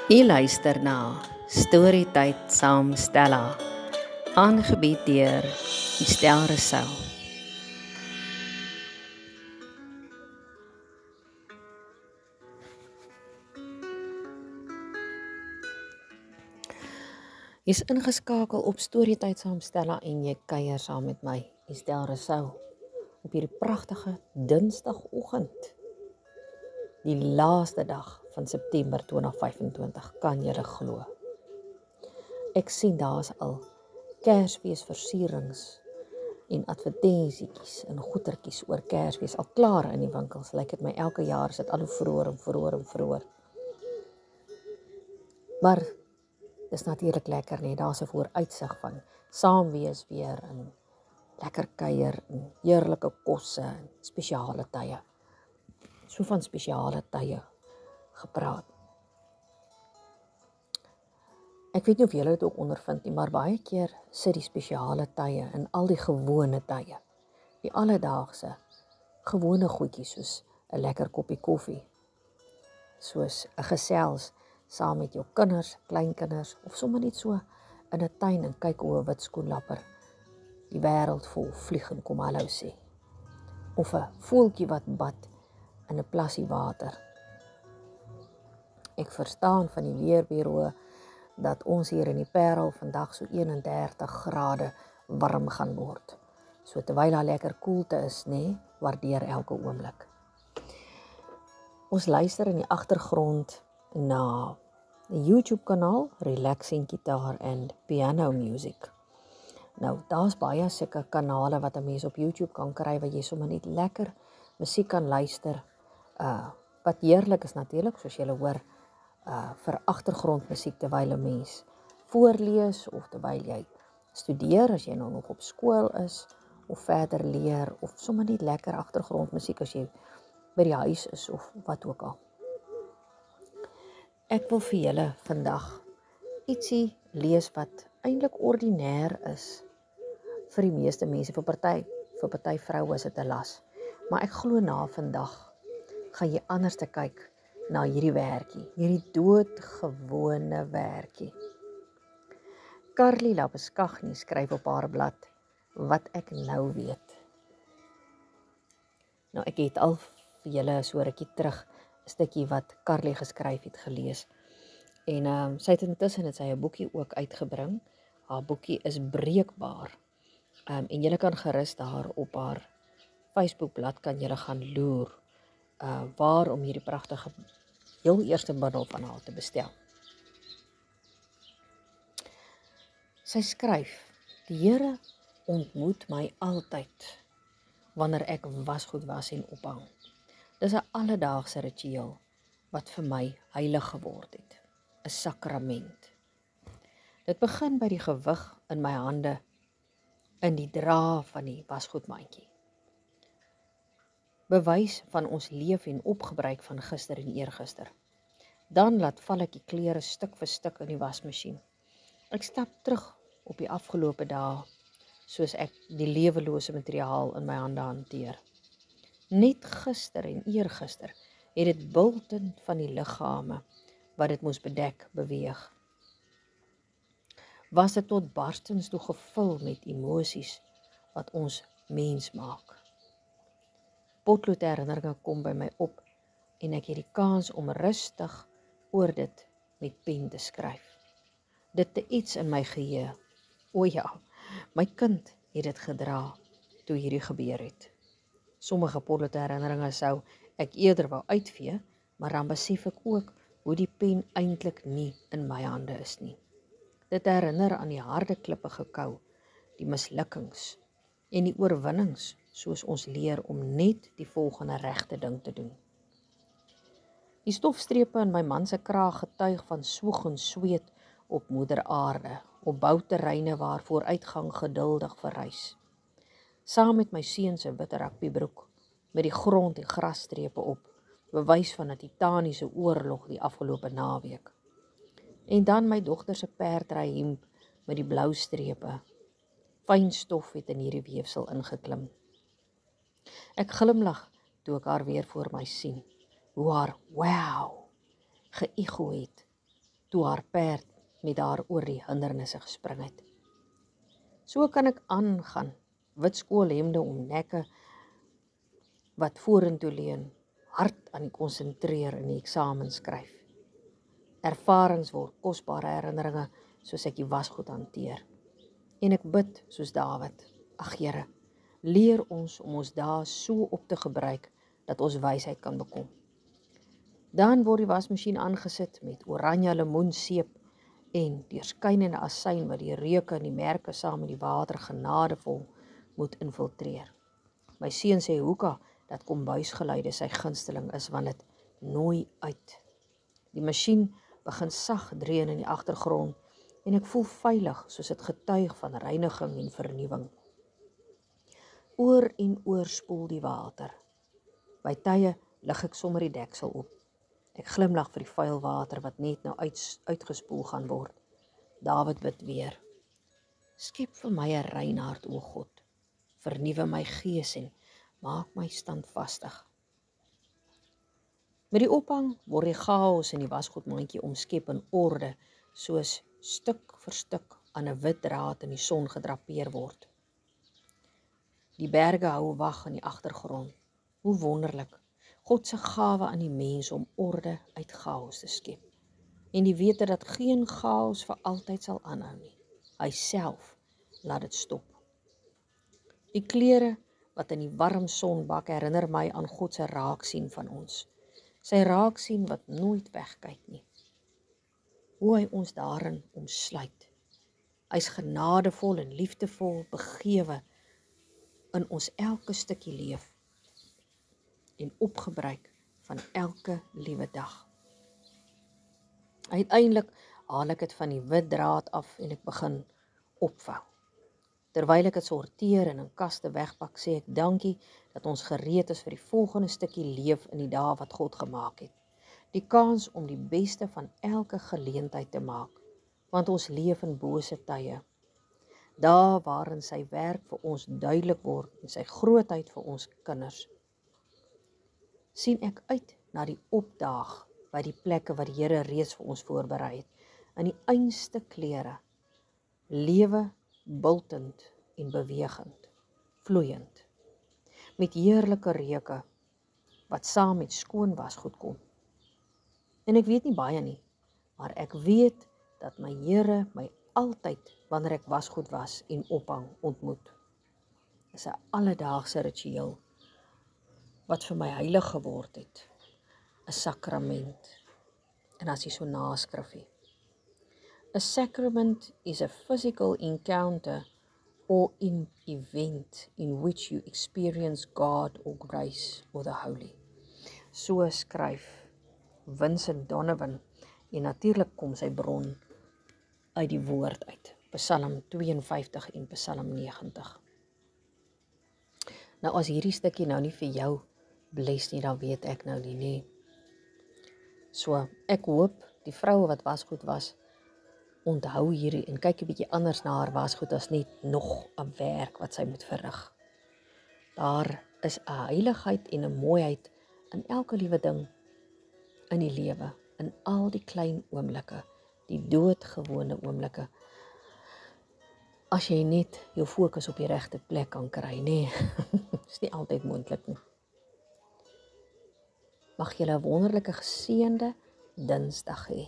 U luister na Storytyd saam Stella, aangebied deur Estel Rousseau. Jy is ingeskakel op Storytyd saam Stella en jy kuier saam met my, Estel Rousseau, op hierdie pragtige Dinsdagoggend. Die laaste dag van September 2025, kan jy dit glo? Ek sien daar's al Kersfeesversierings en advertensietjies en goetertjies oor Kersfees al klaar in die winkels. Lyk dit my elke jaar is dit al hoe vroeër. Maar dis natuurlik lekker nie, daar's 'n vooruitsig van saam wees weer en lekker kuier en heerlike kosse en spesiale tye. So van spesiale tye gepraat. Ek weet nie of julle dit ook ondervind nie, maar baie keer sit die spesiale tye en al die gewone tye, die alledaagse, gewone goedjies soos 'n lekker koppie koffie, soos 'n gesels saam met jou kinders, kleinkinders, of sommer net so in 'n tuin en kyk hoe 'n wit skoenlapper die wêreld vol vlieg en kom hallo sê. Of 'n voeltjie wat bad in 'n plassie water. Ek verstaan van die weerbureau dat ons hier in die Parel vandag so 31 grade warm gaan word. So terwyl daar lekker koelte is, nê, waardeer elke oomblik. Ons luister in die agtergrond na die YouTube kanaal Relaxing Guitar and Piano Music. Nou, daar's baie sulke kanale wat 'n mens op YouTube kan kry waar jy sommer net lekker musiek kan luister. Wat heerlik is natuurlik, soos julle hoor, vir agtergrondmusiek terwyl 'n mens voorlees of terwyl jy studeer, as jy nou nog op skool is of verder leer, of sommer net lekker agtergrondmusiek as jy by die huis is of wat ook al. Ek wil vir julle vandag ietsie lees wat eintlik ordinêr is vir die meeste mense, vir party vroue is dit 'n las. Maar ek glo na vandag gaan jy anders te kyk na hierdie werkie, hierdie doodgewone werkie. Carly Lapeskagnie skryf op haar blad, wat ek nou weet. Nou, ek het al vir julle so rukkie terug 'n stukkie wat Carly geskryf het gelees. En sy het intussen sy 'n boekie ook uitgebring. Haar boekie is breekbaar. En julle kan gerus daar op haar Facebookblad kan julle gaan loer waar om hierdie pragtige heel eerste bundel van haar te bestel. Sy skryf, die Here ontmoet my altyd wanneer ek wasgoed was en ophang. Dis 'n alledaagse ritueel wat vir my heilig geword het, 'n sakrament. Dit begin by die gewig in my hande in die dra van die wasgoedmandjie. Bewys van ons leef en opgebruik van gister en eergister. Dan laat val ek die klere stuk vir stuk in die wasmasjien. Ek stap terug op die afgelope dae, soos ek die lewelose materiaal in my hande hanteer. Net gister en eergister het dit bultend van die liggame wat dit moes bedek beweeg. Was dit tot barstens toe gevul met emosies wat ons mens maak. Potlood herinneringe kom by my op en ek het die kans om rustig oor dit met pen te skryf. Dit te iets in my geheue. O ja, my kind het dit gedra toe hierdie gebeur het. Sommige potlood herinneringe sou ek eerder wou uitvee, maar dan besef ek ook hoe die pen eintlik nie in my hande is nie. Dit herinner aan die harde klippe gekou, die mislukkings en die oorwinnings, soos ons leer om net die volgende regte ding te doen. Die stofstrepe in my man se kraag getuig van swoeg en sweet op moeder aarde, op bouterreine waar vooruitgang geduldig verrys. Saam met my seun se wit rugbybroek, met die grond en grasstrepe op, bewys van 'n titaniese oorlog die afgelope naweek. En dan my dogter se perdry hemp met die blou strepe. Fyn stof het in hierdie weefsel ingeklim. Ek glimlag toe ek haar weer voor my sien, hoe haar wow geëgo het toe haar perd met haar oor die hindernisse gespring het. So kan ek aangaan, wit skoolhemde om nekke wat vorentoe leun, hard aan die konsentreer in die eksamen skryf. Ervarings word kosbare herinneringe soos ek die wasgoed hanteer. En ek bid soos Dawid, ag Here, leer ons om ons dae so op te gebruik dat ons wysheid kan bekom. Dan word die wasmasjien aangesit met oranje lemoenseep en deurskynende asyn wat die reuke en die merke saam met die water genadevol moet infiltreer. My seun sê Hoeka dat kombuisgeluide sy gunsteling is want dit nooi uit. Die masjien begin sag dreun in die agtergrond en ek voel veilig soos dit getuig van reiniging en vernuwing. Oor en oor spoel die water. By tye lig ek sommer die deksel op. Ek glimlag vir die vuil water wat net nou uitgespoel gaan word. Dawid bid weer. Skep vir my 'n rein hart, o God. Vernuwe my gees en maak my standvastig. Met die ophang word die chaos in die wasgoedmandjie omskep in orde, soos stuk vir stuk aan 'n wit draad in die son gedrapeer word. Die berge hou wag in die agtergrond. Hoe wonderlik. God se gawe aan die mens om orde uit chaos te skep. En die wete dat geen chaos vir altyd sal aanhou nie. Hy self laat dit stop. Die kleure wat in die warm son bak herinner my aan God se raaksien van ons. Sy raaksien wat nooit wegkyk nie. Hoe hy ons daarin omsluit. Hy's genadevol en liefdevol begewe in ons elke stukkie leef en opgebruik van elke liewe dag. Uiteindelik haal ek dit van die wit draad af en ek begin opvou. Terwyl ek dit sorteer en in kaste wegpak, sê ek dankie dat ons gereed is vir die volgende stukkie leef in die dae wat God gemaak het. Die kans om die beste van elke geleentheid te maak, want ons leef in bose tye. Daar waarin sy werk vir ons duidelik word en sy grootheid vir ons kinders. Sien ek uit na die opdaag by die plekke wat die Here reeds vir ons voorberei het, in die einste kleure, lewe bultend en bewegend, vloeiend, met heerlike reuke wat saam met skoon wasgoed kom. En ek weet nie baie nie, maar ek weet dat my Here my altyd wanneer ek wasgoed was en ophang ontmoet. Dit is 'n alledaagse ritueel wat vir my heilig geword het, 'n sakrament. En as jy so naskrifie. A sacrament is a physical encounter or an event in which you experience God or grace or the holy. So skryf Vincent Donovan en natuurlik kom sy bron uit die woord uit, Psalm 52 en Psalm 90. Nou as hierdie stukkie nou nie vir jou bless nie, dan weet ek nou nie. So ek hoop die vroue wat wasgoed was, onthou hierdie en kyk 'n bietjie anders na haar wasgoed as net nog 'n werk wat sy moet verrig. Daar is 'n heiligheid en 'n mooiheid in elke liewe ding in die lewe, in al die klein oomblikke, die doodgewone oomblikke. As jy net jou fokus op die regte plek kan kry, nee, is nie altyd moontlik nie. Mag julle 'n wonderlike geseënde Dinsdag hê.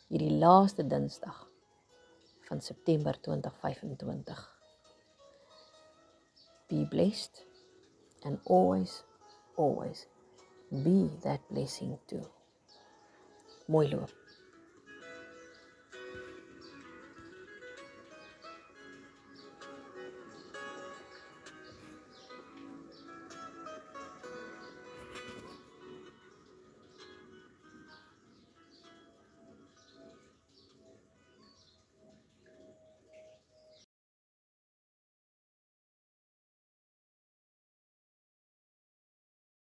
Hierdie laaste Dinsdag van September 2025. Be blessed and always, always be that blessing too. Mooi loop.